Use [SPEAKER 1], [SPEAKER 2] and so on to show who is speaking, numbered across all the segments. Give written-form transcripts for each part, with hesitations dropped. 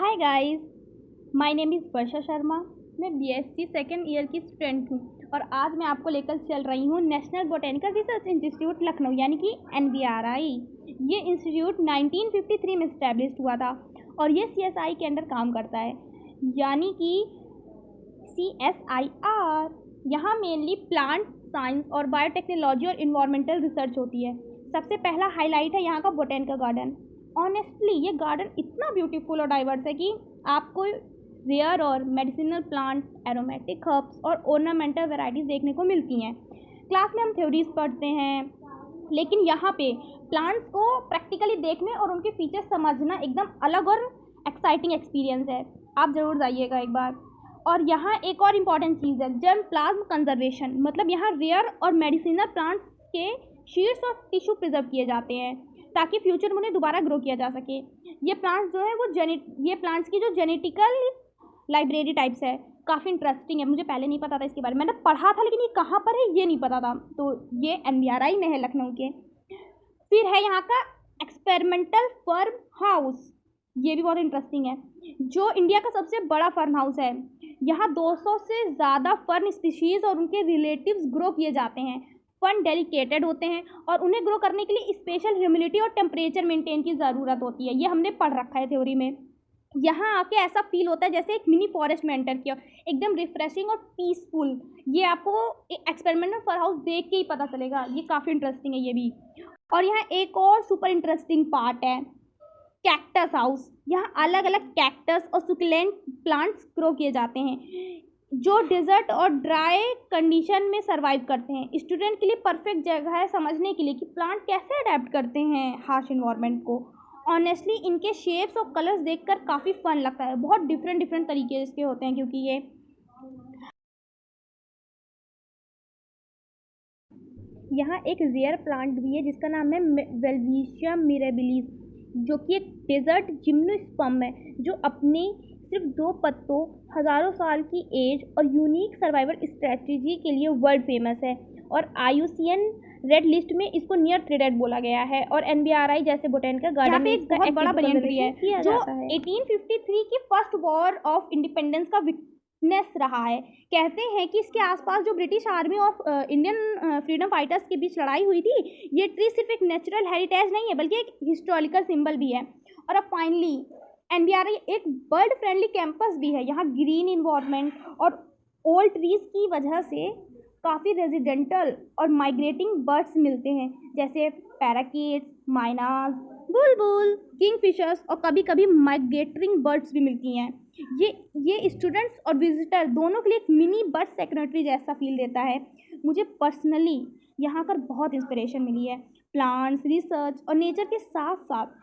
[SPEAKER 1] Hi guys, my name is Varsha Sharma. मैं BSc second year की student हूँ और आज मैं आपको लेकर चल रही हूँ National Botanical Research Institute Lucknow यानी कि NBRI। ये इंस्टीट्यूट 1953 में इस्टेब्लिश हुआ था और ये CSI के अंडर काम करता है यानी कि CSIR। यहाँ मेनली प्लांट साइंस और बायोटेक्नोलॉजी और इन्वायरमेंटल रिसर्च होती है। सबसे पहला हाईलाइट है यहाँ का बोटेनिकल गार्डन। ऑनेस्टली ये गार्डन इतना ब्यूटीफुल और डाइवर्स है कि आपको रेयर और मेडिसिनल प्लांट, एरोमेटिक हर्ब्स और ऑर्नामेंटल वैरायटीज़ देखने को मिलती हैं। क्लास में हम थ्योरीज पढ़ते हैं, लेकिन यहाँ पे प्लांट्स को प्रैक्टिकली देखने और उनके फीचर्स समझना एकदम अलग और एक्साइटिंग एक्सपीरियंस है। आप ज़रूर जाइएगा एक बार। और यहाँ एक और इम्पॉर्टेंट चीज़ है, जर्म प्लाज्म कंजर्वेशन। मतलब यहाँ रेयर और मेडिसिनल प्लांट्स के शीट्स और टिश्यू प्रिजर्व किए जाते हैं ताकि फ्यूचर में उन्हें दोबारा ग्रो किया जा सके। ये प्लांट्स जो है वो ये प्लांट्स की जो जेनेटिकल लाइब्रेरी टाइप्स है, काफ़ी इंटरेस्टिंग है। मुझे पहले नहीं पता था इसके बारे में, मैंने पढ़ा था लेकिन ये कहाँ पर है ये नहीं पता था। तो ये NBRI में है लखनऊ के। फिर है यहाँ का एक्सपेरिमेंटल फर्म हाउस, ये भी बहुत इंटरेस्टिंग है, जो इंडिया का सबसे बड़ा फर्न हाउस है। यहाँ 200 से ज़्यादा फर्न स्पीशीज़ और उनके रिलेटिव्स ग्रो किए जाते हैं। फर्न डेलिकेटेड होते हैं और उन्हें ग्रो करने के लिए स्पेशल ह्यूमिडिटी और टेम्परेचर मेंटेन की ज़रूरत होती है। ये हमने पढ़ रखा है थ्योरी में। यहाँ आके ऐसा फील होता है जैसे एक मिनी फॉरेस्ट में एंटर किया, एकदम रिफ्रेशिंग और पीसफुल। ये आपको एक्सपेरिमेंटल फर्न हाउस देख के ही पता चलेगा। ये काफ़ी इंटरेस्टिंग है ये भी। और यहाँ एक और सुपर इंटरेस्टिंग पार्ट है, कैक्टस हाउस। यहाँ अलग अलग कैक्टस और सुकुलेंट प्लांट्स ग्रो किए जाते हैं जो डिज़र्ट और ड्राई कंडीशन में सर्वाइव करते हैं। स्टूडेंट के लिए परफेक्ट जगह है समझने के लिए कि प्लांट कैसे अडेप्ट करते हैं हार्श इन्वायरमेंट को। ऑनेस्टली इनके शेप्स और कलर्स देखकर काफ़ी फन लगता है। बहुत डिफरेंट तरीके इसके होते हैं क्योंकि ये यहाँ एक रेयर प्लांट भी है जिसका नाम है वेल्वेशिया मिरेबिलिस, जो कि एक डेजर्ट जिम्नोस्पर्म है जो अपने सिर्फ 2 पत्तों, हज़ारों साल की एज और यूनिक सर्वाइवल स्ट्रेटजी के लिए वर्ल्ड फेमस है। और IUCN रेड लिस्ट में इसको नियर थ्रेडेड बोला गया है। और NBRI जैसे बोटेनिकल गार्डन में एक बहुत बड़ा बनियन है जो 1853 की फर्स्ट वॉर ऑफ इंडिपेंडेंस का विटनेस रहा है। कहते हैं कि इसके आसपास जो ब्रिटिश आर्मी और इंडियन फ्रीडम फाइटर्स के बीच लड़ाई हुई थी, ये ट्री सिर्फ एक नेचुरल हेरिटेज नहीं है बल्कि एक हिस्टोरिकल सिंबल भी है। और अब फाइनली NBRI एक बर्ड फ्रेंडली कैंपस भी है। यहाँ ग्रीन इन्वायरमेंट और ओल्ड ट्रीज की वजह से काफ़ी रेजिडेंटल और माइग्रेटिंग बर्ड्स मिलते हैं, जैसे पैराकीट्स, माइनास, बुलबुल, किंगफिशर्स और कभी कभी माइग्रेटरिंग बर्ड्स भी मिलती हैं। ये स्टूडेंट्स और विजिटर दोनों के लिए एक मिनी बर्ड सेक्रेटरी जैसा फील देता है। मुझे पर्सनली यहाँ पर बहुत इंस्पिरेशन मिली है। प्लांट्स, रिसर्च और नेचर के साथ साथ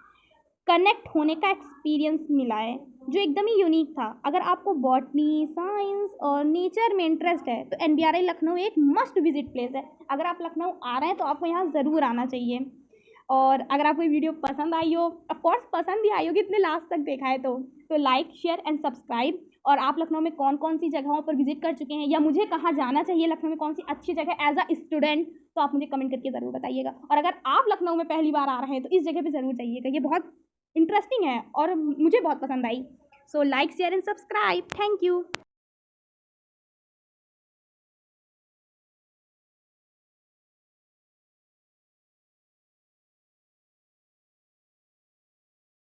[SPEAKER 1] कनेक्ट होने का एक्सपीरियंस मिला है जो एकदम ही यूनिक था। अगर आपको बॉटनी, साइंस और नेचर में इंटरेस्ट है तो NBRI लखनऊ एक मस्ट विजिट प्लेस है। अगर आप लखनऊ आ रहे हैं तो आपको यहाँ ज़रूर आना चाहिए। और अगर आपको ये वीडियो पसंद आई हो, ऑफकोर्स पसंद ही आई होगी, इतने लास्ट तक देखा है तो लाइक, शेयर एंड सब्सक्राइब। और आप लखनऊ में कौन कौन सी जगहों पर विजिट कर चुके हैं या मुझे कहाँ जाना चाहिए, लखनऊ में कौन सी अच्छी जगह एज अ स्टूडेंट, तो आप मुझे कमेंट करके ज़रूर बताइएगा। और अगर आप लखनऊ में पहली बार आ रहे हैं तो इस जगह पर ज़रूर जाइएगा, ये बहुत इंटरेस्टिंग है और मुझे बहुत पसंद आई। So like, share and subscribe. Thank you.